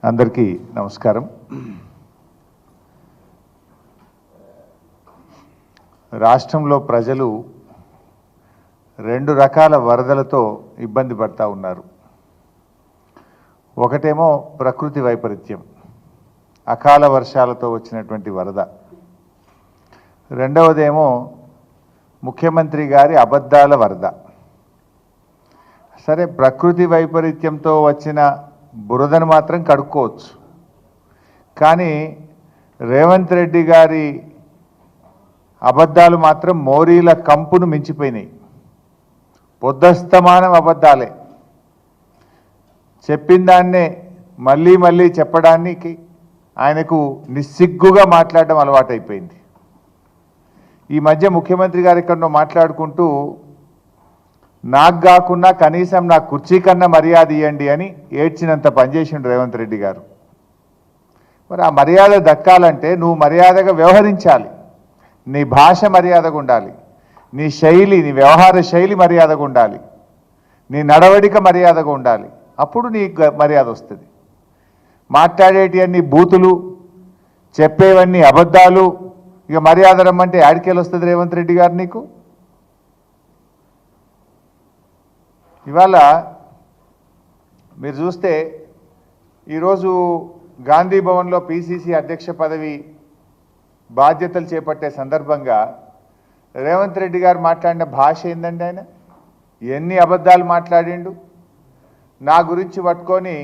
అందరికీ నమస్కారం. రాష్ట్రంలో ప్రజలు రెండు రకాల వరదలతో ఇబ్బంది పడతా ఉన్నారు. ఒకటేమో ప్రకృతి వైపరీత్యం, అకాల వర్షాలతో వచ్చినటువంటి వరద. రెండవదేమో ముఖ్యమంత్రి గారి అబద్ధాల వరద. సరే, ప్రకృతి వైపరీత్యంతో వచ్చిన బురదను మాత్రం కడుక్కోవచ్చు, కానీ రేవంత్ రెడ్డి గారి అబద్ధాలు మాత్రం మోరీల కంపును మించిపోయినాయి. పొద్దస్తమానం అబద్ధాలే. చెప్పిన దాన్నే మళ్ళీ మళ్ళీ చెప్పడానికి ఆయనకు నిస్సిగ్గుగా మాట్లాడడం అలవాటైపోయింది. ఈ మధ్య ముఖ్యమంత్రి గారు ఎక్కడో మాట్లాడుకుంటూ నాకు కాకుండా కనీసం నా కుర్చీ కన్నా మర్యాద ఇవ్వండి అని ఏడ్చినంత పనిచేసిండు రేవంత్ రెడ్డి గారు. మరి ఆ మర్యాద దక్కాలంటే నువ్వు మర్యాదగా వ్యవహరించాలి. నీ భాష మర్యాదగా ఉండాలి, నీ శైలి, నీ వ్యవహార శైలి మర్యాదగా ఉండాలి, నీ నడవడిక మర్యాదగా ఉండాలి. అప్పుడు నీకు మర్యాద వస్తుంది. మాట్లాడేటివన్నీ బూతులు, చెప్పేవన్నీ అబద్ధాలు. ఇక మర్యాద రమ్మంటే ఆడికేలు వస్తుంది రేవంత్ రెడ్డి గారు నీకు? ఇవాళ మీరు చూస్తే ఈరోజు గాంధీ భవన్లో పిసిసి అధ్యక్ష పదవి బాధ్యతలు చేపట్టే సందర్భంగా రేవంత్ రెడ్డి గారు మాట్లాడిన భాష ఏందండి? ఆయన ఎన్ని అబద్ధాలు మాట్లాడిండు. నా గురించి పట్టుకొని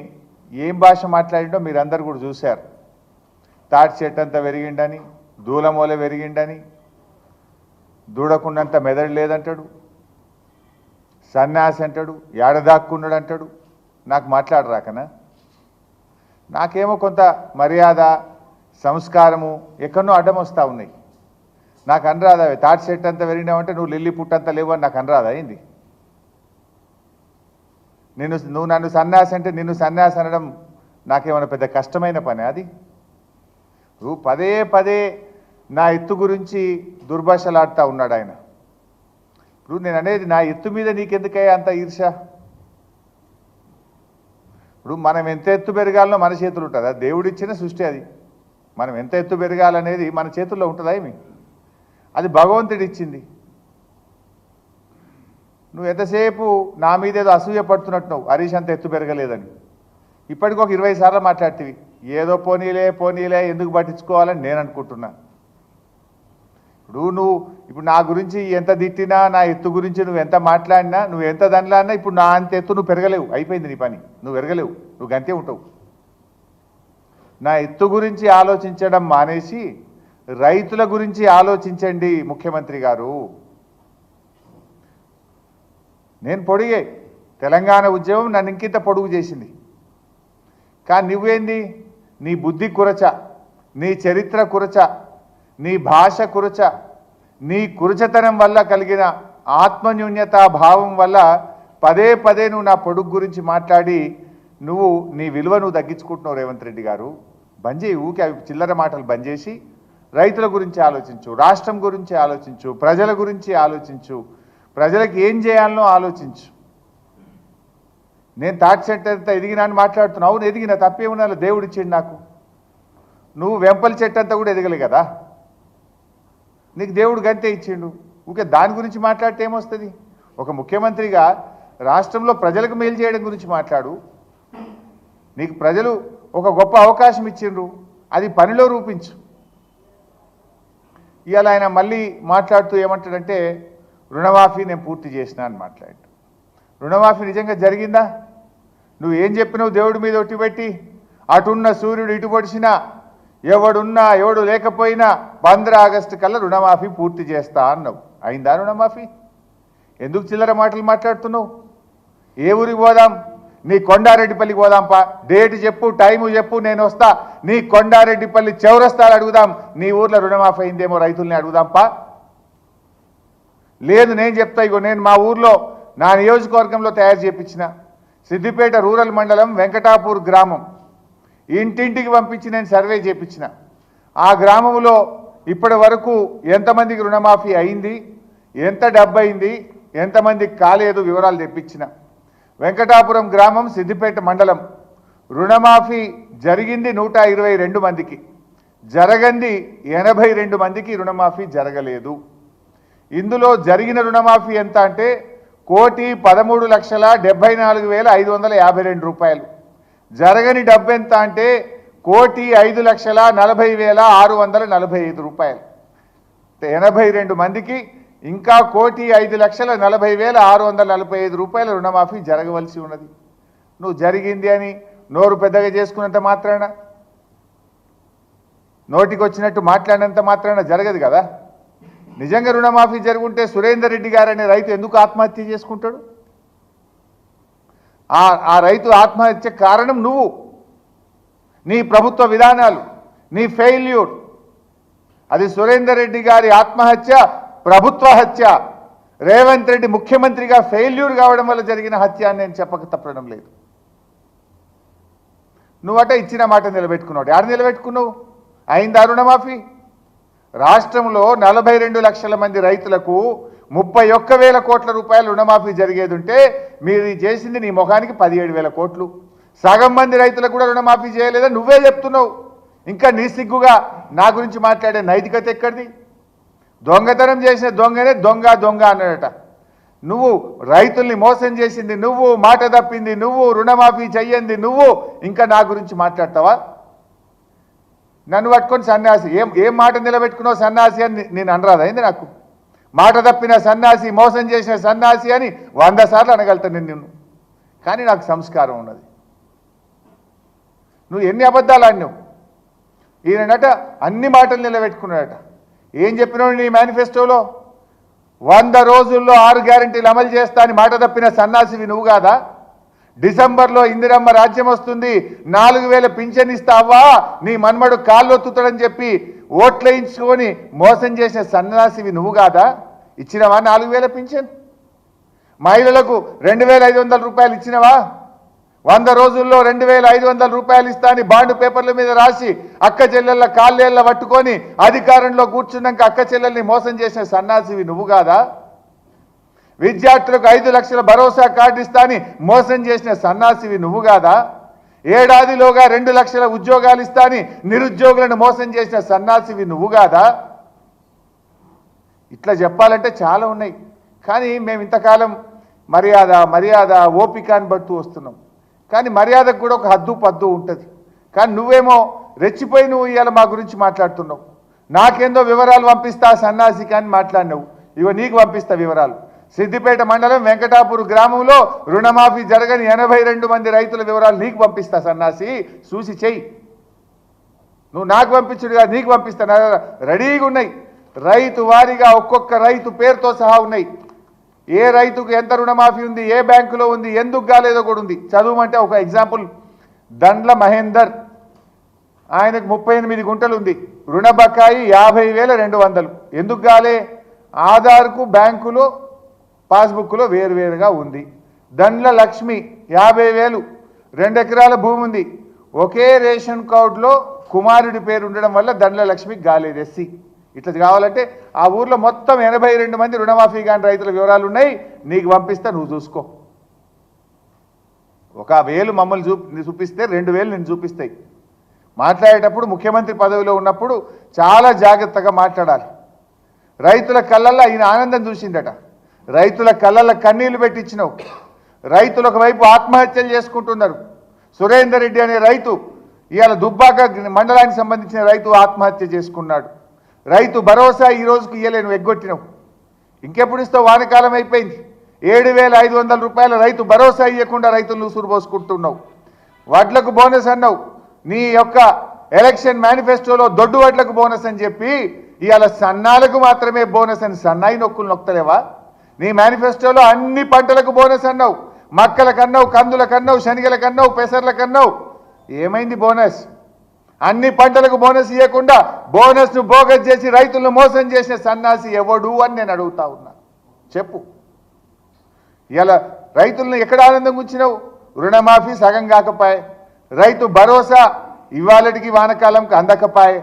ఏం భాష మాట్లాడిండో మీరందరూ కూడా చూశారు. తాటి చెట్టు అంతా పెరిగిండని, దూలమూల పెరిగిండని, దూడకుండంత మెదడు లేదంటాడు, సన్యాసి అంటాడు, ఏడదాక్కున్నాడు అంటాడు. నాకు మాట్లాడరాకనా? నాకేమో కొంత మర్యాద, సంస్కారము ఎక్కడో అడ్డం వస్తూ ఉన్నాయి. నాకు అనరాదా? తాటి చెట్టు అంతా పెరిగినావంటే నువ్వు లిల్లీ పుట్టంతా లేవు అని నాకు అనరాదా? అయింది నువ్వు నన్ను సన్యాసి అంటే నిన్ను సన్యాసి అనడం నాకేమైనా పెద్ద కష్టమైన పని? అది నువ్వు పదే పదే నా ఎత్తు గురించి దుర్భాషలాడుతూ ఉన్నాడు ఆయన. ఇప్పుడు నేను అనేది, నా ఎత్తు మీద నీకెందుకయ్యా అంత ఈర్ష? ఇప్పుడు మనం ఎంత ఎత్తు పెరగాలనో మన చేతులు ఉంటుందా? దేవుడిచ్చిన సృష్టి అది. మనం ఎంత ఎత్తు పెరగాలనేది మన చేతుల్లో ఉంటుందా? ఏమి? అది భగవంతుడు ఇచ్చింది. నువ్వు ఎంతసేపు నా మీద ఏదో అసూయ పడుతున్నట్టున్నావు, హరీష్ అంత ఎత్తు పెరగలేదని. ఇప్పటికి ఒక 20 సార్లు మాట్లాడుతీవి. ఏదో పోనీలే ఎందుకు పట్టించుకోవాలని నేను అనుకుంటున్నా. ఇప్పుడు నా గురించి ఎంత తిట్టినా, నా ఎత్తు గురించి నువ్వు ఎంత మాట్లాడినా, నువ్వు ఎంత దానిలాడినా ఇప్పుడు నా అంత ఎత్తు నువ్వు పెరగలేవు. అయిపోయింది నీ పని, నువ్వు పెరగలేవు, నువ్వు గంతే ఉంటావు. నా ఎత్తు గురించి ఆలోచించడం మానేసి రైతుల గురించి ఆలోచించండి ముఖ్యమంత్రి గారు. నేను పొడిగే తెలంగాణ ఉద్యమం నన్ను ఇంకింత పొడుగు చేసింది. కానీ నువ్వేంది? నీ బుద్ధి కురచ, నీ చరిత్ర కురచ, నీ భాష కురచ, నీ కురచతనం వల్ల కలిగిన ఆత్మన్యూన్యత భావం వల్ల పదే పదే నువ్వు నా పొడుగు గురించి మాట్లాడి నీ విలువ నువ్వు తగ్గించుకుంటున్నావు. రేవంత్ రెడ్డి గారు బంద్ చేయి. ఊకే అవి చిల్లర మాటలు బంద్ చేసి రైతుల గురించి ఆలోచించు, రాష్ట్రం గురించి ఆలోచించు, ప్రజల గురించి ఆలోచించు, ప్రజలకు ఏం చేయాలనో ఆలోచించు. నేను తాటి చెట్టు అంతా ఎదిగినా అని మాట్లాడుతున్నావు. అవును, ఎదిగిన, తప్పేమున్నా? దేవుడు ఇచ్చిండు నాకు. నువ్వు వెంపల చెట్టు అంతా కూడా ఎదగలే కదా, నీకు దేవుడు గంతే ఇచ్చిండు. ఊకే దాని గురించి మాట్లాడితే ఏమొస్తుంది? ఒక ముఖ్యమంత్రిగా రాష్ట్రంలో ప్రజలకు మేలు చేయడం గురించి మాట్లాడు. నీకు ప్రజలు ఒక గొప్ప అవకాశం ఇచ్చిండ్రు, అది పనిలో రూపించు. ఇవాళ ఆయన మళ్ళీ మాట్లాడుతూ ఏమంటాడంటే, రుణమాఫీ నేను పూర్తి చేసినా అని మాట్లాడు. రుణమాఫీ నిజంగా జరిగిందా? నువ్వు ఏం చెప్పినావు? దేవుడి మీద ఒట్టిపెట్టి అటున్న సూర్యుడు ఇటు పొడిచినా, ఎవడున్నా ఎవడు లేకపోయినా 15 ఆగస్టు కల్లా రుణమాఫీ పూర్తి చేస్తా అన్నావు. అయిందా రుణమాఫీ? ఎందుకు చిల్లర మాటలు మాట్లాడుతున్నావు? ఏ ఊరికి పోదాం? నీ కొండారెడ్డిపల్లికి పోదాంపా. డేట్ చెప్పు, టైము చెప్పు, నేను వస్తా. నీ కొండారెడ్డిపల్లి చౌరస్తాలు అడుగుదాం. నీ ఊర్లో రుణమాఫీ అయిందేమో రైతుల్ని అడుగుదాంపా. లేదు, నేను చెప్తా. ఇగో నేను మా ఊర్లో నా నియోజకవర్గంలో తయారు చేయించిన సిద్దిపేట రూరల్ మండలం వెంకటాపూర్ గ్రామం ఇంటింటికి పంపించి నేను సర్వే చేయించిన. ఆ గ్రామంలో ఇప్పటి వరకు ఎంతమందికి రుణమాఫీ అయింది, ఎంత డబ్బు అయింది, ఎంతమందికి కాలేదు వివరాలు తెప్పించిన. వెంకటాపురం గ్రామం, సిద్దిపేట మండలం రుణమాఫీ జరిగింది 122 మందికి, జరగంది 82 మందికి రుణమాఫీ జరగలేదు. ఇందులో జరిగిన రుణమాఫీ ఎంత అంటే 1,13,74,552 రూపాయలు. జరగని డబ్బు ఎంత అంటే 1,05,40,645 రూపాయలు. 82 మందికి ఇంకా 1,05,40,645 రూపాయల రుణమాఫీ జరగవలసి ఉన్నది. నువ్వు జరిగింది అని నోరు పెద్దగా చేసుకున్నంత మాత్రాన, నోటికి వచ్చినట్టు మాట్లాడినంత మాత్రాన జరగదు కదా. నిజంగా రుణమాఫీ జరుగుంటే సురేందర్ రెడ్డి గారు అనే రైతు ఎందుకు ఆత్మహత్య చేసుకుంటాడు? ఆ రైతు ఆత్మహత్య కారణం నువ్వు, నీ ప్రభుత్వ విధానాలు, నీ ఫెయిల్యూర్. అది సురేందర్ రెడ్డి గారి ఆత్మహత్య ప్రభుత్వ హత్య. రేవంత్ రెడ్డి ముఖ్యమంత్రిగా ఫెయిల్యూర్ కావడం వల్ల జరిగిన హత్య అని నేను చెప్పక తప్పడం లేదు. నువ్వట ఇచ్చిన మాట నిలబెట్టుకున్నావు. యారు నిలబెట్టుకున్నావు? అయిందా రుణమాఫీ? రాష్ట్రంలో 42 లక్షల మంది రైతులకు 31,000 కోట్ల రూపాయల రుణమాఫీ జరిగేది ఉంటే మీరు చేసింది నీ ముఖానికి 17,000 కోట్లు. సగం మంది రైతులకు కూడా రుణమాఫీ చేయలేదని నువ్వే చెప్తున్నావు. ఇంకా నీ సిగ్గుగా నా గురించి మాట్లాడే నైతికత ఎక్కడిది? దొంగతనం చేసిన దొంగనే దొంగ దొంగ అన్నాడట. నువ్వు రైతుల్ని మోసం చేసింది నువ్వు, మాట తప్పింది నువ్వు, రుణమాఫీ చెయ్యంది నువ్వు, ఇంకా నా గురించి మాట్లాడతావా? నన్ను పట్టుకొని సన్యాసి, ఏం మాట నిలబెట్టుకున్నావు సన్యాసి అని నేను అనరాదైంది నాకు. మాట తప్పిన సన్యాసి, మోసం చేసిన సన్యాసి అని 100 సార్లు అనగలుగుతాను నిన్ను. కానీ నాకు సంస్కారం ఉన్నది. నువ్వు ఎన్ని అబద్ధాలు ఆడినావు. ఈయనట అన్ని మాటలు నిలబెట్టుకున్నాడట. ఏం చెప్పినావు నీ మేనిఫెస్టోలో? 100 రోజుల్లో 6 గ్యారెంటీలు అమలు చేస్తా అని మాట తప్పిన సన్నాసివి నువ్వు కాదా? డిసెంబర్లో ఇందిరమ్మ రాజ్యం వస్తుంది, 4,000 పింఛన్ ఇస్తావా, నీ మన్మడు కాళ్ళొత్తుతాడని చెప్పి ఓట్లేయించుకొని మోసం చేసిన సన్నాసివి నువ్వు కాదా? ఇచ్చినవా 4,000 పింఛన్? మహిళలకు 2,500 రూపాయలు ఇచ్చినవా? 100 రోజుల్లో 2,500 రూపాయలు ఇస్తా అని బాండ్ పేపర్ల మీద రాసి అక్క చెల్లెళ్ళ కాళ్ళేళ్ళ పట్టుకొని అధికారంలో కూర్చున్నాక అక్క చెల్లెల్ని మోసం చేసిన సన్నాసివి నువ్వు కాదా? విద్యార్థులకు 5 లక్షల భరోసా కార్డు ఇస్తా అని మోసం చేసిన సన్నాసివి నువ్వు కాదా? ఏడాదిలోగా 2 లక్షల ఉద్యోగాలు ఇస్తా అని నిరుద్యోగులను మోసం చేసిన సన్నాసివి నువ్వు కాదా? ఇట్లా చెప్పాలంటే చాలా ఉన్నాయి. కానీ మేము ఇంతకాలం మర్యాద ఓపిక అని పడుతూ వస్తున్నాం. కానీ మర్యాదకు కూడా ఒక హద్దు పద్దు ఉంటుంది. కానీ నువ్వేమో రెచ్చిపోయి నువ్వు ఇవాళ మా గురించి మాట్లాడుతున్నావు. నాకేందో వివరాలు పంపిస్తా సన్నాసికి అని మాట్లాడినావు. ఇవో నీకు పంపిస్తా వివరాలు. సిద్దిపేట మండలం వెంకటాపూర్ గ్రామంలో రుణమాఫీ జరగని 82 మంది రైతుల వివరాలు నీకు పంపిస్తా సన్నాసి, చూసి చెయ్యి. నువ్వు నాకు పంపించుడు కాదు, నీకు పంపిస్తా. రెడీగా ఉన్నాయి. రైతు వారీగా ఒక్కొక్క రైతు పేరుతో సహా ఉన్నాయి. ఏ రైతుకు ఎంత రుణమాఫీ ఉంది, ఏ బ్యాంకులో ఉంది, ఎందుకు కాలేదో కూడా ఉంది. చదువుమంటే ఒక ఎగ్జాంపుల్, దండ్ల మహేందర్, ఆయనకు 38 గుంటలు ఉంది, రుణ బకాయి 50,200. ఎందుకు కాలే? ఆధార్కు బ్యాంకులో పాస్బుక్లో వేరువేరుగా ఉంది. దండ్ల లక్ష్మి 50,000, 2 ఎకరాల భూమి ఉంది. ఒకే రేషన్ కార్డులో కుమారుడి పేరు ఉండడం వల్ల దండ్ల లక్ష్మికి కాలేదు, ఎస్సీ. ఇట్లా కావాలంటే ఆ ఊర్లో మొత్తం 82 మంది రుణమాఫీ కాని రైతుల వివరాలు ఉన్నాయి, నీకు పంపిస్తా, నువ్వు చూసుకో. 1,000 మమ్మల్ని చూపిస్తే 2,000 నేను చూపిస్తాయి. మాట్లాడేటప్పుడు ముఖ్యమంత్రి పదవిలో ఉన్నప్పుడు చాలా జాగ్రత్తగా మాట్లాడాలి. రైతుల కళ్ళల్లో ఈయన ఆనందం చూసిందట. రైతుల కళ్ళల్లో కన్నీళ్లు పెట్టించినావు. రైతులు ఒకవైపు ఆత్మహత్యలు చేసుకుంటున్నారు. సురేందర్ రెడ్డి అనే రైతు ఇవాళ దుబ్బాక మండలానికి సంబంధించిన రైతు ఆత్మహత్య చేసుకున్నాడు. రైతు భరోసా ఈ రోజుకి ఇయ్యలే, నువ్వు ఎగ్గొట్టినావు. ఇంకెప్పుడు ఇస్తావు? వానకాలం అయిపోయింది. 7,500 రూపాయల రైతు భరోసా ఇవ్వకుండా రైతులు ఉసురు పోసుకుంటున్నావు. వడ్లకు బోనస్ అన్నావు. నీ యొక్క ఎలక్షన్ మేనిఫెస్టోలో దొడ్డు వడ్లకు బోనస్ అని చెప్పి ఇవాళ సన్నాలకు మాత్రమే బోనస్ అని సన్నాయి నొక్కులు నొక్కలేవా? నీ మేనిఫెస్టోలో అన్ని పంటలకు బోనస్ అన్నావు. మక్కల కన్నావు, కందుల కన్నావు, శనిగల కన్నావు, పెసర్ల కన్నావు. ఏమైంది బోనస్? అన్ని పంటలకు బోనస్ ఇవ్వకుండా బోనస్ను బోగస్ చేసి రైతులను మోసం చేసిన సన్నాసి ఎవడు అని నేను అడుగుతా ఉన్నా. చెప్పు. ఇలా రైతులను ఎక్కడ ఆనందం ఉంచినావు? రుణమాఫీ సగం కాకపాయే, రైతు భరోసా ఇవాళకి వానకాలంకి అందకపాయే,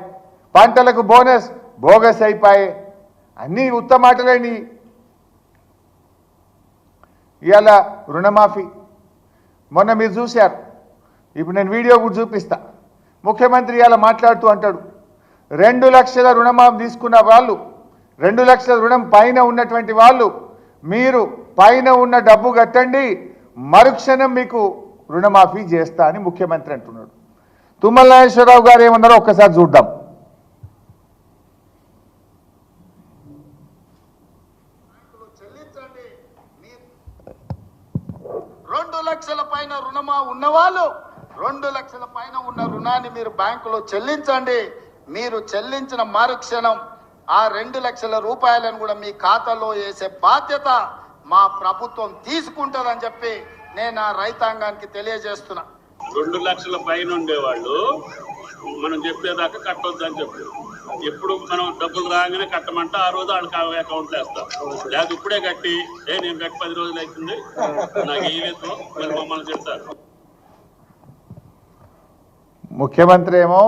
పంటలకు బోనస్ బోగస్ అయిపోయే. అన్నీ ఉత్తమాటలేని. ఇవాళ రుణమాఫీ మొన్న మీరు చూశారు. ఇప్పుడు నేను వీడియో కూడా చూపిస్తా. ముఖ్యమంత్రి ఇలా మాట్లాడుతూ అంటాడు 2 లక్షల రుణమాఫీ తీసుకున్న వాళ్ళు 2 లక్షల రుణం పైన ఉన్నటువంటి వాళ్ళు మీరు పైన ఉన్న డబ్బు కట్టండి మరుక్షణం మీకు రుణమాఫీ చేస్తా అని ముఖ్యమంత్రి అంటున్నాడు. తుమ్మల నాగేశ్వరరావు గారు ఏమన్నారో ఒక్కసారి చూద్దాం. 2 లక్షల పైన రుణమా ఉన్నవాళ్ళు 2 లక్షల పైన ఉన్న రుణాన్ని మీరు బ్యాంకులో చెల్లించండి. మీరు చెల్లించిన మరుక్షణం ఆ 2 లక్షల రూపాయలను కూడా మీ ఖాతాలో వేసే బాధ్యత మా ప్రభుత్వం తీసుకుంటుందని చెప్పి నేను ఆ రైతాంగానికి తెలియజేస్తున్నా. 2 లక్షల పైన ఉండేవాళ్ళు మనం చెప్పేదాకా కట్టొద్దని చెప్పారు. ఎప్పుడు మనం డబ్బులు రాగానే కట్టమంటే ఆ రోజు వాళ్ళకి అకౌంట్లో వేస్తాం. లేకపోతే ఇప్పుడే కట్టి నేను కట్టి 10 రోజులు అవుతుంది నాకు వేయలేదు మరి మమ్మల్ని చెప్తారు. ముఖ్యమంత్రి ఏమో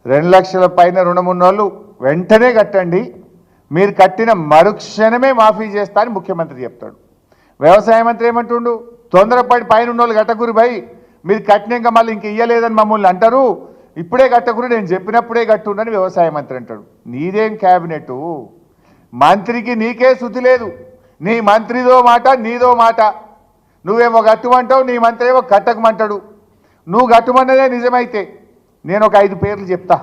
2 లక్షల పైన రుణం ఉన్న వాళ్ళు వెంటనే కట్టండి మీరు కట్టిన మరుక్షణమే మాఫీ చేస్తా అని ముఖ్యమంత్రి చెప్తాడు. వ్యవసాయ మంత్రి ఏమంటుండు తొందరపడి పైన ఉన్న వాళ్ళు కట్టకురు భయ్ మీరు కట్టినాక మళ్ళీ ఇంక ఇయ్యలేదని మమ్మల్ని అంటారు ఇప్పుడే కట్టకురు నేను చెప్పినప్పుడే కట్టుండని వ్యవసాయ మంత్రి అంటాడు. నీదేం క్యాబినెట్ మంత్రికి నీకే శుద్ధి లేదు. నీ మంత్రిదో మాట నీదో మాట. నువ్వేమో కట్టుమంటావు నీ మంత్రి ఏమో కట్టకమంటాడు. నువ్వు కట్టుమన్నదే నిజమైతే నేను ఒక 5 పేర్లు చెప్తా.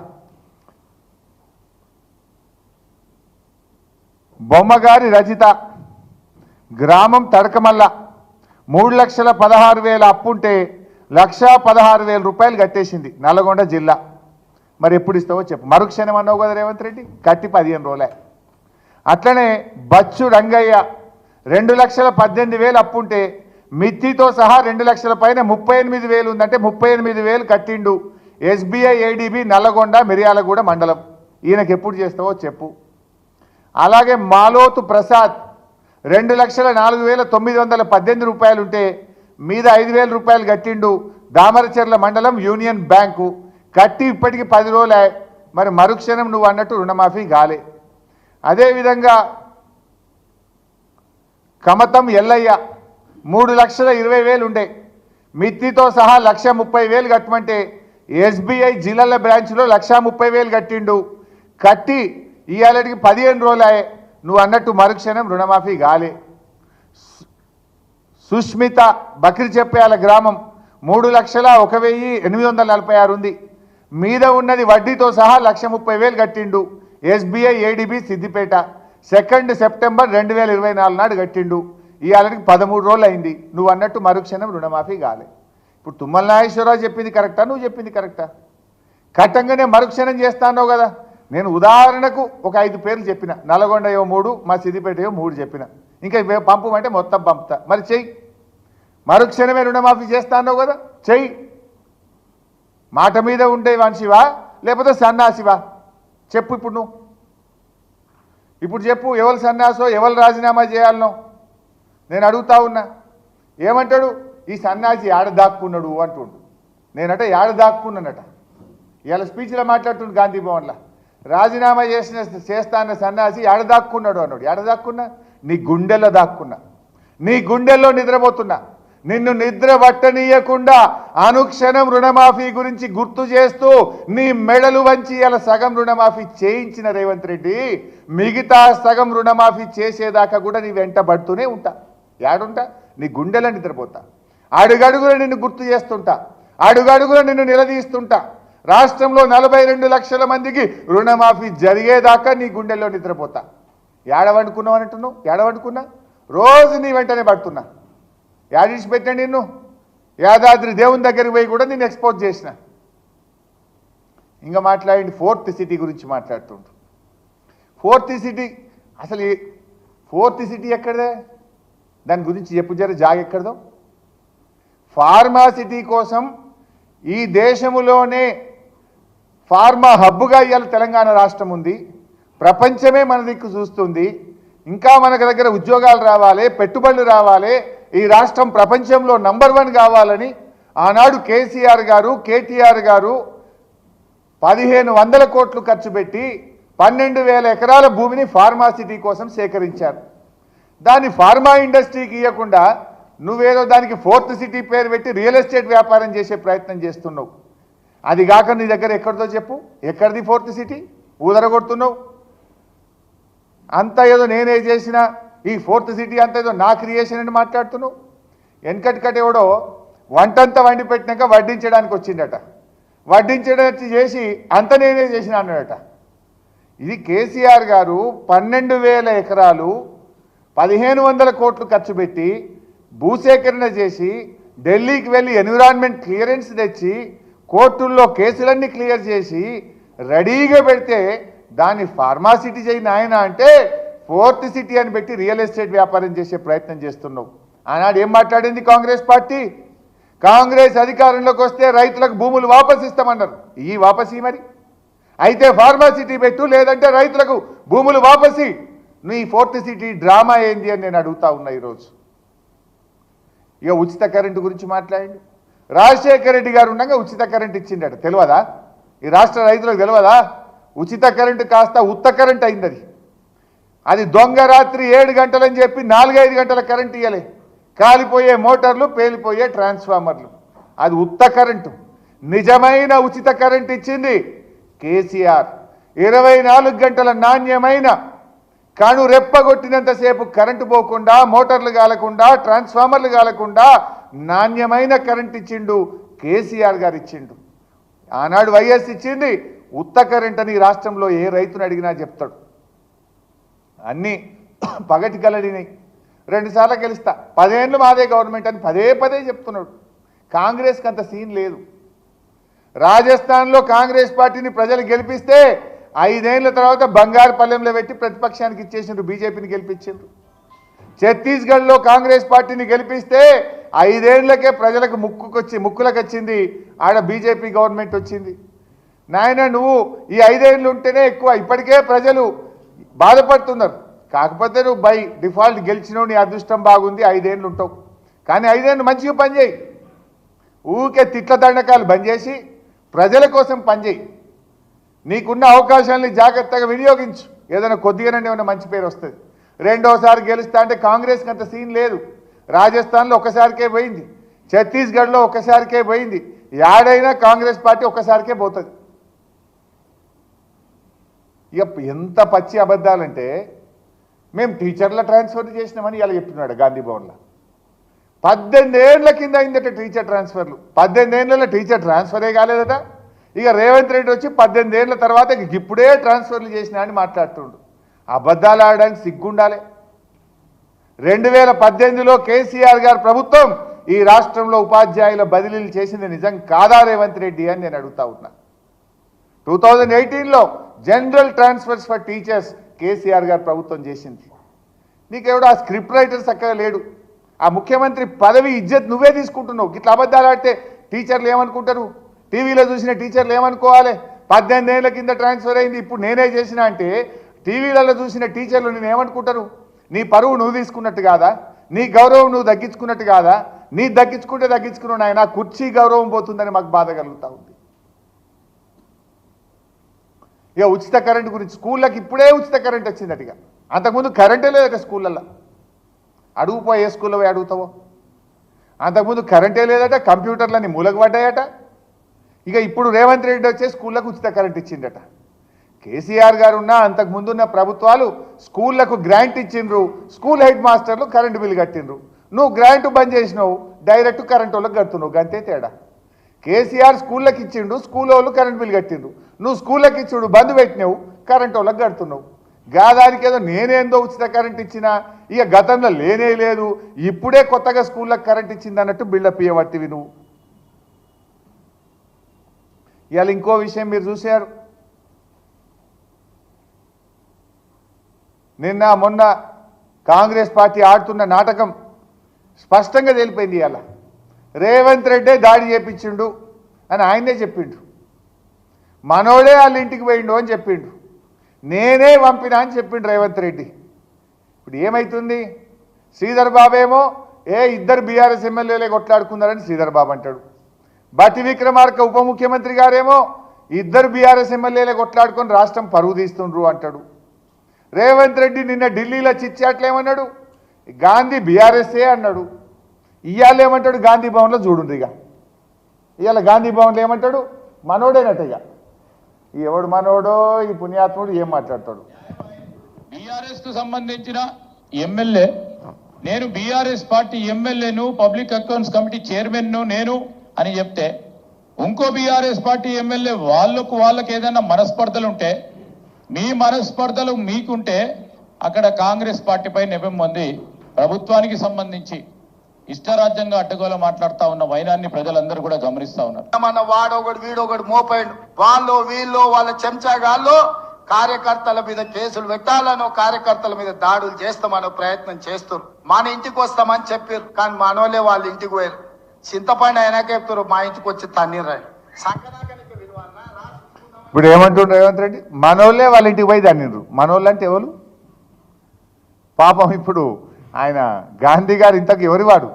బొమ్మగారి రజిత గ్రామం తడకమల్ల 3,16,000 అప్పుంటే 1,16,000 రూపాయలు కట్టేసింది నల్గొండ జిల్లా. మరి ఎప్పుడు ఇస్తావో చెప్పు. మరుక్షణం అన్నావు కదా రేవంత్ రెడ్డి కట్టి 15 రోజులే. అట్లనే బచ్చు రంగయ్య 2,18,000 అప్పుంటే మిత్తితో సహా 2 లక్షల పైన 38,000 ఉందంటే 38,000 కట్టిండు. SBI ADB నల్లగొండ మిర్యాలగూడ మండలం. ఈయనకి ఎప్పుడు చేస్తావో చెప్పు. అలాగే మాలోతు ప్రసాద్ 2,04,918 రూపాయలు ఉంటే మీద 5,000 రూపాయలు కట్టిండు. దామరచెర్ల మండలం యూనియన్ బ్యాంకు కట్టి ఇప్పటికి 10 రోజులే. మరి మరుక్షణం నువ్వు అన్నట్టు రుణమాఫీ కాలే. అదేవిధంగా కమతం ఎల్లయ్య 3,20,000 ఉండే మిత్తితో సహా 1,30,000 కట్టమంటే SBI జిల్లాల బ్రాంచ్లో 1,30,000 కట్టిండు. కట్టి ఇవాళకి 15 రోజులే. నువ్వు అన్నట్టు మరుక్షణం రుణమాఫీ కాలే. సుష్మిత బక్రి చెప్పేయాల గ్రామం 3,01,846 ఉంది. మీద ఉన్నది వడ్డీతో సహా 1,30,000 కట్టిండు. SBI ADB సిద్దిపేట 2 సెప్టెంబర్ 2024 నాడు కట్టిండు. ఇవాళకి 13 రోజులు అయింది. నువ్వు అన్నట్టు మరుక్షణం రుణమాఫీ కాలే. ఇప్పుడు తుమ్మల నాగేశ్వరరావు చెప్పింది కరెక్టా నువ్వు చెప్పింది కరెక్టా? కట్టంగానే మరుక్షణం చేస్తాన్నావు కదా. నేను ఉదాహరణకు ఒక 5 పేర్లు చెప్పిన. నల్గొండ 3 మా సిద్దిపేట 3 చెప్పిన. ఇంకా పంపమంటే మొత్తం పంపుతా. మరి చెయ్యి. మరుక్షణమే రుణమాఫీ చేస్తాన్నావు కదా చెయ్యి. మాట మీద ఉండే మనిషివా లేకపోతే సన్నాసివా చెప్పు. ఇప్పుడు నువ్వు ఇప్పుడు చెప్పు ఎవరు సన్నాసో ఎవరు రాజీనామా చేయాలనో నేను అడుగుతా ఉన్నా. ఏమంటాడు ఈ సన్నాసి ఏడ దాక్కున్నాడు అంటుండు. నేనట ఏడ దాక్కున్నానట. ఇవాళ స్పీచ్లో మాట్లాడుతుండు గాంధీ భవన్లో. రాజీనామా చేస్తా అన్న సన్నాసి ఏడ దాక్కున్నాడు అన్నాడు. ఏడ దాక్కున్నా? నీ గుండెల్లో దాక్కున్నా. నీ గుండెల్లో నిద్రపోతున్నా. నిన్ను నిద్ర పట్టనీయకుండా అనుక్షణం రుణమాఫీ గురించి గుర్తు చేస్తూ నీ మెడలు వంచి ఇలా సగం రుణమాఫీ చేయించిన రేవంత్ రెడ్డి మిగతా సగం రుణమాఫీ చేసేదాకా కూడా నీ వెంట పడుతూనే ఉంటా. ఏడుంటా? నీ గుండెలో నిద్రపోతా. అడుగడుగున నిన్ను గుర్తు చేస్తుంటా. అడుగడుగున నిన్ను నిలదీస్తుంటా. రాష్ట్రంలో 42 లక్షల మందికి రుణమాఫీ జరిగేదాకా నీ గుండెల్లో నిద్రపోతా. ఏడవండుకున్నావు అంటున్నావు. ఏడవండుకున్నా? రోజు నీ వెంటనే పడుతున్నా. యాడిసి పెట్టండి నిన్ను. యాదాద్రి దేవుని దగ్గరికి పోయి కూడా నేను ఎక్స్పోజ్ చేసిన. ఇంకా మాట్లాడండి 4th సిటీ గురించి మాట్లాడుతుంటు. 4th సిటీ అసలు 4th సిటీ ఎక్కడదే? దాని గురించి చెప్పు జర. జాగ ఎక్కడదో? ఫార్మా సిటీ కోసం ఈ దేశములోనే ఫార్మా హబ్గా ఇవాళ తెలంగాణ రాష్ట్రం ఉంది. ప్రపంచమే మన దిక్కు చూస్తుంది. ఇంకా మనకు దగ్గర ఉద్యోగాలు రావాలి, పెట్టుబడులు రావాలి, ఈ రాష్ట్రం ప్రపంచంలో నంబర్ 1 కావాలని ఆనాడు కేసీఆర్ గారు కేటీఆర్ గారు 1,500 కోట్లు ఖర్చు పెట్టి 12,000 ఎకరాల భూమిని ఫార్మా సిటీ కోసం సేకరించారు. దాన్ని ఫార్మా ఇండస్ట్రీకి ఇవ్వకుండా నువ్వేదో దానికి 4th సిటీ పేరు పెట్టి రియల్ ఎస్టేట్ వ్యాపారం చేసే ప్రయత్నం చేస్తున్నావు. అది కాక నీ దగ్గర ఎక్కడితో చెప్పు, ఎక్కడిది ఫోర్త్ సిటీ ఊదరగొడుతున్నావు? అంతా ఏదో నేనే చేసిన ఈ ఫోర్త్ సిటీ అంతా ఏదో నా క్రియేషన్ అని మాట్లాడుతున్నావు. వెనకటికటి ఎవడో వంటంతా వండి పెట్టినాక వడ్డించడానికి వచ్చిందట, వడ్డించడానికి చేసి అంత నేనే చేసిన అన్నాడట. ఇది కేసీఆర్ గారు 12,000 ఎకరాలు 1,500 కోట్లు ఖర్చు పెట్టి భూసేకరణ చేసి ఢిల్లీకి వెళ్ళి ఎన్విరాన్మెంట్ క్లియరెన్స్ తెచ్చి కోర్టుల్లో కేసులన్నీ క్లియర్ చేసి రెడీగా పెడితే దాన్ని ఫార్మాసిటీ చేయని ఆయన అంటే ఫోర్త్ సిటీ అని పెట్టి రియల్ ఎస్టేట్ వ్యాపారం చేసే ప్రయత్నం చేస్తున్నావు. ఆనాడు ఏం మాట్లాడింది కాంగ్రెస్ పార్టీ? కాంగ్రెస్ అధికారంలోకి వస్తే రైతులకు భూములు వాపసు ఇస్తామన్నారు. ఈ వాపసి మరి అయితే ఫార్మాసిటీ పెట్టు, లేదంటే రైతులకు భూములు వాపసి. నీ ఫోర్త్ సిటీ డ్రామా ఏంది అని నేను అడుగుతా ఉన్నా ఈరోజు. ఇక ఉచిత కరెంటు గురించి మాట్లాడండి. రాజశేఖర రెడ్డి గారు ఉండగా ఉచిత కరెంటు ఇచ్చిండట, తెలియదా? ఈ రాష్ట్ర రైతులకు తెలియదా? ఉచిత కరెంటు కాస్త ఉత్త కరెంట్ అయింది. అది దొంగ రాత్రి 7 గంటలని చెప్పి 4-5 గంటల కరెంట్ ఇవ్వలే. కాలిపోయే మోటార్లు, పేలిపోయే ట్రాన్స్ఫార్మర్లు. అది ఉత్త కరెంటు. నిజమైన ఉచిత కరెంట్ ఇచ్చింది కేసీఆర్. 24 గంటల నాణ్యమైన కను రెప్పగొట్టినంతసేపు కరెంటు పోకుండా, మోటార్లు కాలకుండా, ట్రాన్స్ఫార్మర్లు కాలకుండా నాణ్యమైన కరెంట్ ఇచ్చిండు కేసీఆర్ గారు ఇచ్చిండు. ఆనాడు వైఎస్ ఇచ్చింది ఉత్త కరెంట్ అని రాష్ట్రంలో ఏ రైతుని అడిగినా చెప్తాడు. అన్నీ పగటి కలడినాయి. 2 సార్లు గెలుస్తా, 10 ఏళ్ళు మాదే గవర్నమెంట్ అని పదే చెప్తున్నాడు. కాంగ్రెస్కి అంత సీన్ లేదు. రాజస్థాన్లో కాంగ్రెస్ పార్టీని ప్రజలు గెలిపిస్తే 5 ఏళ్ల తర్వాత బంగారు పల్లెంలో పెట్టి ప్రతిపక్షానికి ఇచ్చేసిండ్రు, బీజేపీని గెలిపించిండ్రు. ఛత్తీస్గఢ్లో కాంగ్రెస్ పార్టీని గెలిపిస్తే 5 ఏళ్లకే ప్రజలకు ముక్కులకు వచ్చింది, ఆడ బీజేపీ గవర్నమెంట్ వచ్చింది. నాయన నువ్వు ఈ 5 ఏళ్ళు ఉంటేనే ఎక్కువ. ఇప్పటికే ప్రజలు బాధపడుతున్నారు. కాకపోతే నువ్వు బై డిఫాల్ట్ గెలిచినావు, నీ అదృష్టం బాగుంది, 5 ఏళ్ళు ఉంటావు. కానీ 5 ఏళ్ళు మంచిగా పనిచేయి. ఊకే తిట్ల దండకాలు బంద్ చేసి ప్రజల కోసం పనిచేయి. నీకున్న అవకాశాలని జాగ్రత్తగా వినియోగించు. ఏదైనా కొద్దిగానే ఏమైనా మంచి పేరు వస్తుంది. రెండోసారి గెలుస్తా అంటే కాంగ్రెస్కి అంత సీన్ లేదు. రాజస్థాన్లో ఒక్కసారికే పోయింది, ఛత్తీస్గఢ్లో ఒక్కసారికే పోయింది. యాడైనా కాంగ్రెస్ పార్టీ ఒక్కసారికే పోతుంది. ఇక ఎంత పచ్చి అబద్ధాలంటే మేము టీచర్ల ట్రాన్స్ఫర్ చేసినామని ఇలా చెప్తున్నాడు గాంధీ భవన్లో. 18 ఏళ్ల కింద అయిందట టీచర్ ట్రాన్స్ఫర్లు. 18 ఏళ్లలో టీచర్ ట్రాన్స్ఫరే కాలేదట. ఇక రేవంత్ రెడ్డి వచ్చి 18 ఏళ్ల తర్వాత ఇప్పుడే ట్రాన్స్ఫర్లు చేసినా అని మాట్లాడుతుండు. అబద్ధాలు ఆడడానికి సిగ్గుండాలి. 2018లో కేసీఆర్ గారు ప్రభుత్వం ఈ రాష్ట్రంలో ఉపాధ్యాయుల బదిలీలు చేసింది నిజం కాదా రేవంత్ రెడ్డి అని నేను అడుగుతా ఉన్నా. 2018లో general transfers for teachers KCR గారు ప్రభుత్వం చేసింది. నీకెవడో ఆ స్క్రిప్ట్ రైటర్ చక్కగా లేడు. ఆ ముఖ్యమంత్రి పదవి ఇజ్జత్ నువ్వే తీసుకుంటున్నావు. ఇట్లా అబద్ధాలు ఆడితే టీచర్లు ఏమనుకుంటారు? టీవీలో చూసిన టీచర్లు ఏమనుకోవాలి? 18 ఏళ్ల కింద ట్రాన్స్ఫర్ అయింది, ఇప్పుడు నేనే చేసిన అంటే టీవీలలో చూసిన టీచర్లు నేను ఏమనుకుంటారు? నీ పరువు నువ్వు తీసుకున్నట్టు కాదా? నీ గౌరవం నువ్వు దక్కించుకున్నట్టు కాదా? నీ దక్కించుకున్నావు ఆయన కుర్చీ గౌరవం పోతుందని మాకు బాధ కలుగుతూ ఉంది. ఇక ఉచిత కరెంటు గురించి, స్కూళ్ళకి ఇప్పుడే ఉచిత కరెంట్ వచ్చిందట. ఇక అంతకుముందు కరెంటే లేదట స్కూళ్ళల్లో. అడుగుపోయి ఏ స్కూల్లో పోయి అడుగుతావో. అంతకుముందు కరెంటే లేదట, కంప్యూటర్లన్నీ మూలకు పడ్డాయట. ఇక ఇప్పుడు రేవంత్ రెడ్డి వచ్చే స్కూళ్ళకు ఉచిత కరెంట్ ఇచ్చిందట. కేసీఆర్ గారు ఉన్న అంతకుముందున్న ప్రభుత్వాలు స్కూళ్లకు గ్రాంట్ ఇచ్చిండ్రు, స్కూల్ హెడ్ మాస్టర్లు కరెంటు బిల్లు కట్టిండ్రు. నువ్వు గ్రాంట్ బంద్ చేసినావు, డైరెక్ట్ కరెంట్ వాళ్ళకి కడుతున్నావు, గంతే తేడా. కేసీఆర్ స్కూళ్ళకి ఇచ్చిండు, స్కూల్ వాళ్ళు కరెంట్ బిల్లు కట్టిండ్రు. నువ్వు స్కూళ్ళకి ఇచ్చిండు, బంద్ పెట్టినావు, కరెంట్ వాళ్ళకి కడుతున్నావు. గాదానికి ఏదో నేనేందో ఉచిత కరెంట్ ఇచ్చినా, ఇక గతంలో లేనే లేదు, ఇప్పుడే కొత్తగా స్కూళ్ళకి కరెంట్ ఇచ్చింది అన్నట్టు బిల్డప్ ఇవ్వబట్టివి నువ్వు. ఇవాళ ఇంకో విషయం మీరు చూశారు. నిన్న మొన్న కాంగ్రెస్ పార్టీ ఆడుతున్న నాటకం స్పష్టంగా తెలిపోయింది. ఇవాళ రేవంత్ రెడ్డే దాడి చేపించిండు అని ఆయనే చెప్పిండు. మనోడే వాళ్ళ ఇంటికి పోయిండు అని చెప్పిండు. నేనే పంపినా అని చెప్పిండు రేవంత్ రెడ్డి. ఇప్పుడు ఏమవుతుంది? శ్రీధర్ బాబు ఏమో ఇద్దరు బీఆర్ఎస్ ఎమ్మెల్యేలే కొట్లాడుకున్నారని శ్రీధర్ బాబు అంటాడు. బట్టి విక్రమార్క ఉప ముఖ్యమంత్రి గారేమో ఇద్దరు బీఆర్ఎస్ ఎమ్మెల్యేలే కొట్లాడుకొని రాష్ట్రం పరువు తీస్తుండ్రు అంటాడు. రేవంత్ రెడ్డి నిన్న ఢిల్లీలో చిచ్చాట్లేమన్నాడు? గాంధీ బీఆర్ఎస్ఏ అన్నాడు. ఇవాళ ఏమంటాడు? గాంధీ భవన్లో చూడుండ్రు. ఇక ఇవాళ గాంధీ భవన్లో ఏమంటాడు? మనోడేనట్టయ్యా ఎవడు మనోడో ఈ పుణ్యాత్ముడు ఏం మాట్లాడతాడు. బీఆర్ఎస్ కు సంబంధించిన ఎమ్మెల్యే నేను బీఆర్ఎస్ పార్టీ ఎమ్మెల్యేను పబ్లిక్ అకౌంట్స్ కమిటీ చైర్మన్ ను నేను అని చెప్తే ఇంకో బీఆర్ఎస్ పార్టీ ఎమ్మెల్యే వాళ్ళకి ఏదైనా మనస్పర్ధలు ఉంటే మీ మనస్పర్ధలు మీకుంటే అక్కడ కాంగ్రెస్ పార్టీపై నెపం పొంది ప్రభుత్వానికి సంబంధించి ఇష్టరాజ్యంగా అడ్డగోల మాట్లాడుతా ఉన్న వైనాన్ని ప్రజలందరూ కూడా గమనిస్తా ఉన్నారు. మన వాడొకడు వీడొకడు మోపాడు వాళ్ళు వీళ్ళు వాళ్ళ చెంచాగాళ్ళు కార్యకర్తల మీద కేసులు పెట్టాలనో కార్యకర్తల మీద దాడులు చేస్తామనో ప్రయత్నం చేస్తారు. మన ఇంటికి వస్తామని చెప్పారు కానీ మనోళ్ళే వాళ్ళ ఇంటికి పోయారు. చింతపండు అయినాక చెప్తారు మా ఇంటికి వచ్చి తన్నీరు ఇప్పుడు ఏమంటుండ్రు రేవంత్ రెడ్డి మనోళ్ళే వాళ్ళ ఇంటికి పోయి తన్నీరు. మనోళ్ళు అంటే ఎవరు పాపం. ఇప్పుడు ఆయన గాంధీ గారు ఇంతకు ఎవరివాడు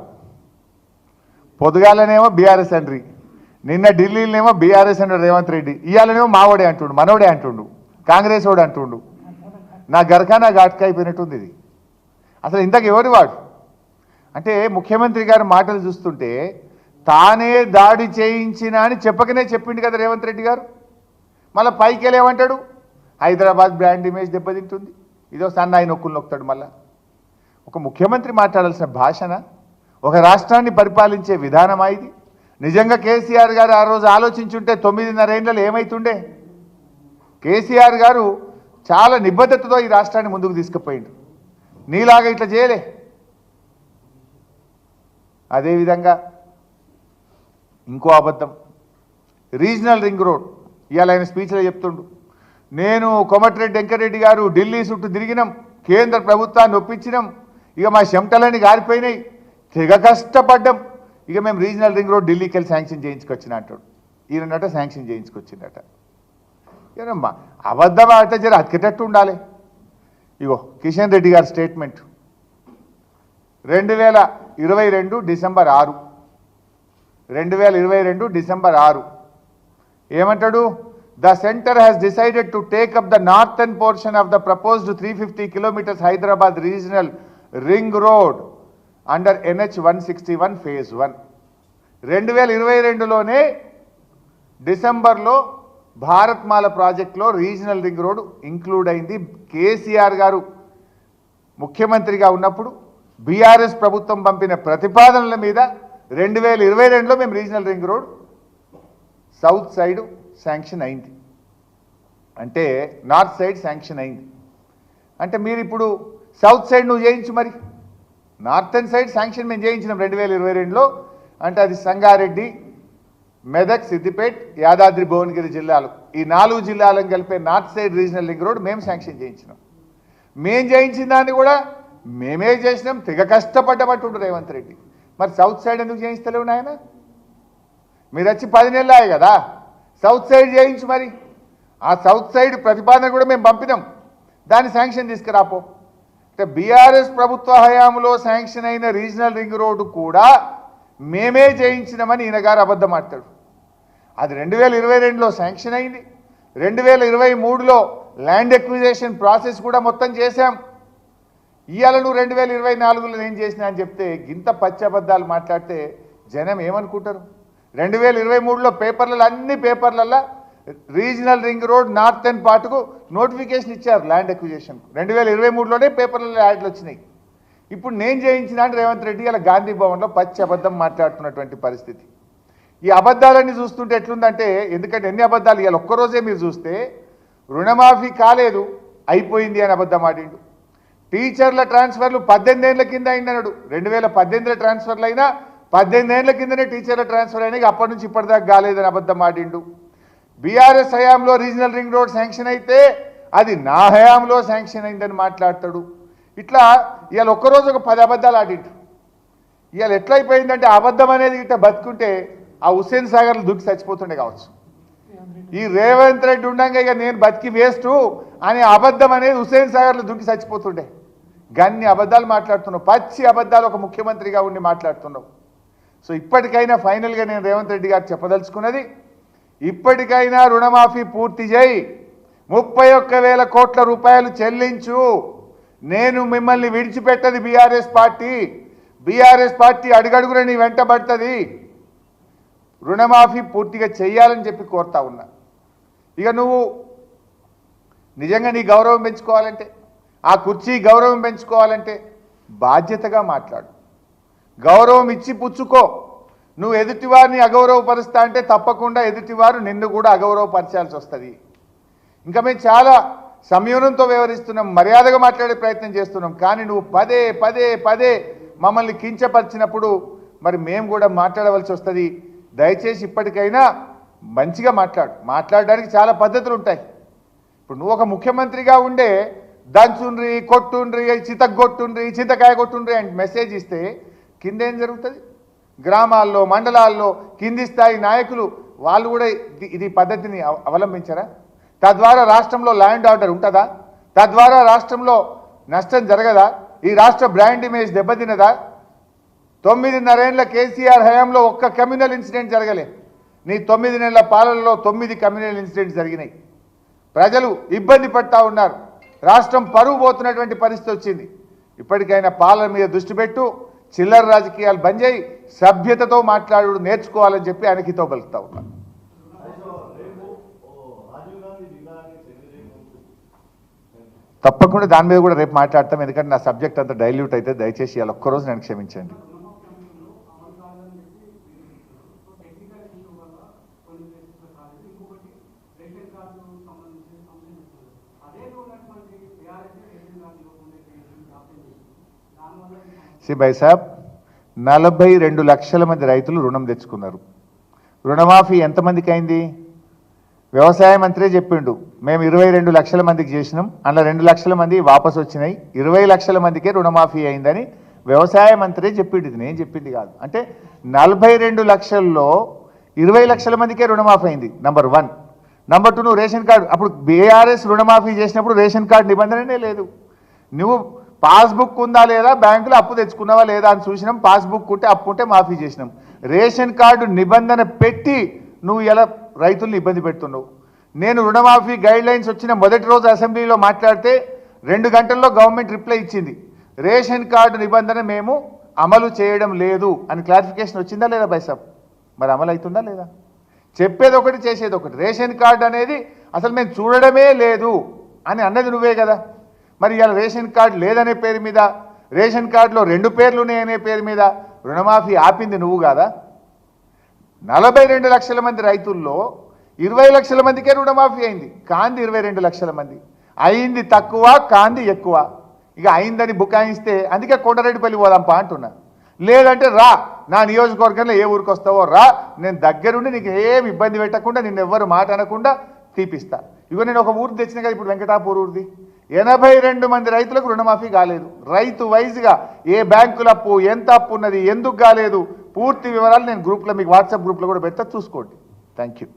పొద్దుగాలనేమో బీఆర్ఎస్ అండ్రి నిన్న ఢిల్లీలోనేమో బీఆర్ఎస్ అంటాడు రేవంత్ రెడ్డి ఇవాళనేమో మావోడే అంటుండు మనోడే అంటుండు కాంగ్రెస్ వాడు అంటుండు. నా గరఖానా ఘాట్కా అయిపోయినట్టుంది ఇది. అసలు ఇంతకు ఎవరివాడు అంటే ముఖ్యమంత్రి గారి మాటలు చూస్తుంటే తానే దాడి చేయించిన అని చెప్పకనే చెప్పిండు కదా రేవంత్ రెడ్డి గారు. మళ్ళీ పైకి వెళ్ళేమంటాడు హైదరాబాద్ బ్రాండ్ ఇమేజ్ దెబ్బతింటుంది ఇదో సన్నాయి నొక్కులు నొక్కుతాడు. మళ్ళా ఒక ముఖ్యమంత్రి మాట్లాడాల్సిన భాషన ఒక రాష్ట్రాన్ని పరిపాలించే విధానమా ఇది? నిజంగా కేసీఆర్ గారు ఆ రోజు ఆలోచించుంటే 9.5 ఏళ్లలో ఏమైతుండే? కేసీఆర్ గారు చాలా నిబద్ధతతో ఈ రాష్ట్రాన్ని ముందుకు తీసుకుపోయిండు. నీలాగా ఇట్లా చేయలే. అదేవిధంగా ఇంకో అబద్ధం రీజనల్ రింగ్ రోడ్. ఇవాళ ఆయన స్పీచ్లో చెప్తుండు నేను కోమటిరెడ్డి వెంకరెడ్డి గారు ఢిల్లీ చుట్టూ తిరిగినాం కేంద్ర ప్రభుత్వాన్ని ఒప్పించినాం ఇక మా చెమటలన్నీ గారిపోయినాయి తెగ కష్టపడ్డాం ఇక మేము రీజనల్ రింగ్ రోడ్ ఢిల్లీకి వెళ్ళి శాంక్షన్ చేయించుకొచ్చిన అంటాడు. ఈయనట శాంక్షన్ చేయించుకొచ్చిందట. ఏనమ్మా అబద్ధం అంటే జర అతికేటట్టు ఉండాలి. ఇగో కిషన్ రెడ్డి గారి స్టేట్మెంట్ 2022 డిసెంబర్ 6 2022 డిసెంబర్ 6 ఏమంటాడు? The center has decided to take up the northern portion of the proposed 350 kilometers Hyderabad regional ring road under NH 161 phase 1. 2022లోనే డిసెంబర్లో భారత్మాల ప్రాజెక్టులో రీజనల్ రింగ్ రోడ్ ఇంక్లూడ్ అయింది. కేసీఆర్ గారు ముఖ్యమంత్రిగా ఉన్నప్పుడు బీఆర్ఎస్ ప్రభుత్వం పంపిన ప్రతిపాదనల మీద 2022లో మేము regional ring road south side sanction అయింది. అంటే నార్త్ సైడ్ శాంక్షన్ అయింది. అంటే మీరు ఇప్పుడు సౌత్ సైడ్ నువ్వు చేయించు, మరి నార్థన్ సైడ్ శాంక్షన్ మేము చేయించినాం 2022లో. అంటే అది సంగారెడ్డి, మెదక్, సిద్దిపేట్, యాదాద్రి భువనగిరి జిల్లాలు ఈ 4 జిల్లాలను కలిపే north side regional ring road మేము శాంక్షన్ చేయించినాం. మేము చేయించిన దాన్ని కూడా మేమే చేసినాం. తెగ కష్టపడ్డబట్టుండ్రు రేవంత్ రెడ్డి. మరి సౌత్ సైడ్ ఎందుకు చేయిస్తలేవు నాయన? మీరు వచ్చి 10 నెలలు అయ్యాయి కదా, సౌత్ సైడ్ చేయించు. మరి ఆ సౌత్ సైడ్ ప్రతిపాదన కూడా మేము పంపినాం, దాన్ని శాంక్షన్ తీసుకురాపో. అంటే బీఆర్ఎస్ ప్రభుత్వ హయాంలో శాంక్షన్ అయిన రీజనల్ రింగ్ రోడ్డు కూడా మేమే చేయించినామని ఈయన గారు అబద్ధం ఆడతాడు. అది 2022లో శాంక్షన్ అయింది. 2023లో ల్యాండ్ ఎక్విజేషన్ ప్రాసెస్ కూడా మొత్తం చేశాం. ఇవాళ నువ్వు 2024లో ఏం చేసినా అని చెప్తే గింత పచ్చబద్దాలు మాట్లాడితే జనం ఏమనుకుంటారు? 2023లో పేపర్లలో అన్ని పేపర్లలో రీజనల్ రింగ్ రోడ్ నార్థన్ పార్ట్కు నోటిఫికేషన్ ఇచ్చారు ల్యాండ్ ఎక్విజేషన్. 2023లోనే పేపర్లలో యాడ్లు వచ్చినాయి. ఇప్పుడు నేను చేయించిన అంటే రేవంత్ రెడ్డి ఇలా గాంధీ భవన్లో పచ్చి అబద్ధం మాట్లాడుతున్నటువంటి పరిస్థితి. ఈ అబద్ధాలన్నీ చూస్తుంటే ఎట్లుందంటే, ఎందుకంటే ఎన్ని అబద్ధాలు ఇవాళ ఒక్కరోజే మీరు చూస్తే రుణమాఫీ కాలేదు అయిపోయింది అని అబద్ధం ఆడిండు. టీచర్ల ట్రాన్స్ఫర్లు 18 ఏళ్ల కింద అయిందన్నాడు. 2018లో ట్రాన్స్ఫర్లు అయినా 18 ఏళ్ల కిందనే టీచర్ల ట్రాన్స్ఫర్ అయినా అప్పటి నుంచి ఇప్పటిదాకా కాలేదని అబద్ధం ఆడిండు. బీఆర్ఎస్ హయాంలో రీజనల్ రింగ్ రోడ్ శాంక్షన్ అయితే అది నా హయాంలో శాంక్షన్ అయిందని మాట్లాడతాడు. ఇట్లా ఇవాళ ఒక్కరోజు ఒక 10 అబద్ధాలు ఆడిండు. ఇవాళ ఎట్లయిపోయిందంటే అబద్ధం అనేది ఇట్లా బతుకుంటే ఆ హుస్సేన్ సాగర్లు దుక్కి చచ్చిపోతుండే కావచ్చు. ఈ రేవంత్ రెడ్డి ఉండగా ఇక నేను బతికి వేస్ట్ అనే అబద్ధం అనేది హుస్సేన్ సాగర్లు దుక్కి చచ్చిపోతుండే. గన్ని అబద్ధాలు మాట్లాడుతున్నావు, పచ్చి అబద్ధాలు ఒక ముఖ్యమంత్రిగా ఉండి మాట్లాడుతున్నావు. సో ఇప్పటికైనా ఫైనల్గా నేను రేవంత్ రెడ్డి గారు చెప్పదలుచుకున్నది, ఇప్పటికైనా రుణమాఫీ పూర్తి చేయి, 31,000 కోట్ల రూపాయలు చెల్లించు. నేను మిమ్మల్ని విడిచిపెట్టది బీఆర్ఎస్ పార్టీ. బీఆర్ఎస్ పార్టీ అడుగడుగున నీ వెంటబడుతుంది. రుణమాఫీ పూర్తిగా చేయాలని చెప్పి కోరుతా ఉన్నా. ఇక నువ్వు నిజంగా నీ గౌరవం పెంచుకోవాలంటే, ఆ కుర్చీ గౌరవం పెంచుకోవాలంటే బాధ్యతగా మాట్లాడు. గౌరవం ఇచ్చి పుచ్చుకో. నువ్వు ఎదుటివారిని అగౌరవపరుస్తా అంటే తప్పకుండా ఎదుటివారు నిన్ను కూడా అగౌరవపరచాల్సి వస్తుంది. ఇంకా మేము చాలా సంయమనంతో వ్యవహరిస్తున్నాం, మర్యాదగా మాట్లాడే ప్రయత్నం చేస్తున్నాం. కానీ నువ్వు పదే పదే పదే మమ్మల్ని కించపరిచినప్పుడు మరి మేము కూడా మాట్లాడవలసి వస్తుంది. దయచేసి ఇప్పటికైనా మంచిగా మాట్లాడడానికి చాలా పద్ధతులు ఉంటాయి. ఇప్పుడు నువ్వు ఒక ముఖ్యమంత్రిగా ఉండే దంచుండ్రి, కొట్టుండ్రి, చితగొట్టుండ్రి, చింతకాయ కొట్టుండ్రి అని మెసేజ్ ఇస్తే కిందేం జరుగుతుంది? గ్రామాల్లో, మండలాల్లో కింది స్థాయి నాయకులు వాళ్ళు కూడా ఇది పద్ధతిని అవలంబించరా? తద్వారా రాష్ట్రంలో ల్యాండ్ ఆర్డర్ ఉంటుందా? తద్వారా రాష్ట్రంలో నష్టం జరగదా? ఈ రాష్ట్ర బ్రాండ్ ఇమేజ్ దెబ్బతినదా? 9.5 ఏళ్ల కేసీఆర్ హయాంలో ఒక్క కమ్యూనల్ ఇన్సిడెంట్ జరగలే. నీ 9 నెలల పాలనలో 9 కమ్యూనల్ ఇన్సిడెంట్స్ జరిగినాయి. ప్రజలు ఇబ్బంది పడతా ఉన్నారు. రాష్ట్రం పరువు పోతున్నటువంటి పరిస్థితి వచ్చింది. ఇప్పటికైనా పాలన మీద దృష్టి పెట్టు, చిల్లర రాజకీయాలు బంద్ చేయి, సభ్యతతో మాట్లాడు నేర్చుకోవాలని చెప్పి ఆయనకితో పలుకుతా ఉన్నా. తప్పకుండా దాని మీద కూడా రేపు మాట్లాడతాం. ఎందుకంటే నా సబ్జెక్ట్ అంతా డైల్యూట్ అయితే దయచేసి ఇలా ఒక్కరోజు నన్ను క్షమించండి. భాయ్ సాబ్ 42 లక్షల మంది రైతులు రుణం తెచ్చుకున్నారు. రుణమాఫీ ఎంతమందికి అయింది? వ్యవసాయ మంత్రే చెప్పిండు, మేము 22 లక్షల మందికి చేసినాం, అందులో 2 లక్షల మంది వాపసు వచ్చినాయి, 20 లక్షల మందికే రుణమాఫీ అయిందని వ్యవసాయ మంత్రే చెప్పిండు. ఇది నేను చెప్పింది కాదు. అంటే 42 లక్షల్లో 20 లక్షల మందికే రుణమాఫీ అయింది. నంబర్ 1. నంబర్ 2, నువ్వు రేషన్ కార్డు అప్పుడు బీఆర్ఎస్ రుణమాఫీ చేసినప్పుడు రేషన్ కార్డు నిబంధననే లేదు. నువ్వు పాస్బుక్ ఉందా లేదా, బ్యాంకులో అప్పు తెచ్చుకున్నావా లేదా అని చూసినాం. పాస్బుక్ ఉంటే అప్పు ఉంటే మాఫీ చేసినాం. రేషన్ కార్డు నిబంధన పెట్టి నువ్వు ఎలా రైతుల్ని ఇబ్బంది పెడుతున్నావు. నేను రుణమాఫీ గైడ్ లైన్స్ వచ్చిన మొదటి రోజు అసెంబ్లీలో మాట్లాడితే 2 గంటల్లో గవర్నమెంట్ రిప్లై ఇచ్చింది. రేషన్ కార్డు నిబంధన మేము అమలు చేయడం లేదు అని క్లారిఫికేషన్ వచ్చిందా లేదా భాయ్ సాబ్? మరి అమలు అవుతుందా లేదా? చెప్పేది ఒకటి, చేసేది ఒకటి. రేషన్ కార్డు అనేది అసలు మేము చూడడమే లేదు అని అన్నది నువ్వే కదా. మరి ఇలా రేషన్ కార్డు లేదనే పేరు మీద, రేషన్ కార్డులో 2 పేర్లు ఉన్నాయనే పేరు మీద రుణమాఫీ ఆపింది నువ్వు కాదా? 42 లక్షల మంది రైతుల్లో 20 లక్షల మందికే రుణమాఫీ అయింది. కాంది 22 లక్షల మంది. అయింది తక్కువ, కాంది ఎక్కువ. ఇక అయిందని బుకాయిస్తే అందుకే కొండరెడ్డిపల్లి పోదాంపా అంటున్నా. లేదంటే రా, నా నియోజకవర్గంలో ఏ ఊరికి వస్తావో రా, నేను దగ్గరుండి నీకు ఏం ఇబ్బంది పెట్టకుండా, నిన్ను ఎవ్వరు మాట అనకుండా తీపిస్తా. ఇగో నేను ఒక ఊరు తెచ్చిన కదా ఇప్పుడు, వెంకటాపూర్ ఊరిది 82 మంది రైతులకు రుణమాఫీ కాలేదు. రైతు వైజ్గా ఏ బ్యాంకుల అప్పు, ఎంత అప్పు ఉన్నది, ఎందుకు కాలేదు, పూర్తి వివరాలు నేను గ్రూప్లో మీకు వాట్సాప్ గ్రూప్లో కూడా పెడతా, చూసుకోండి. Thank you.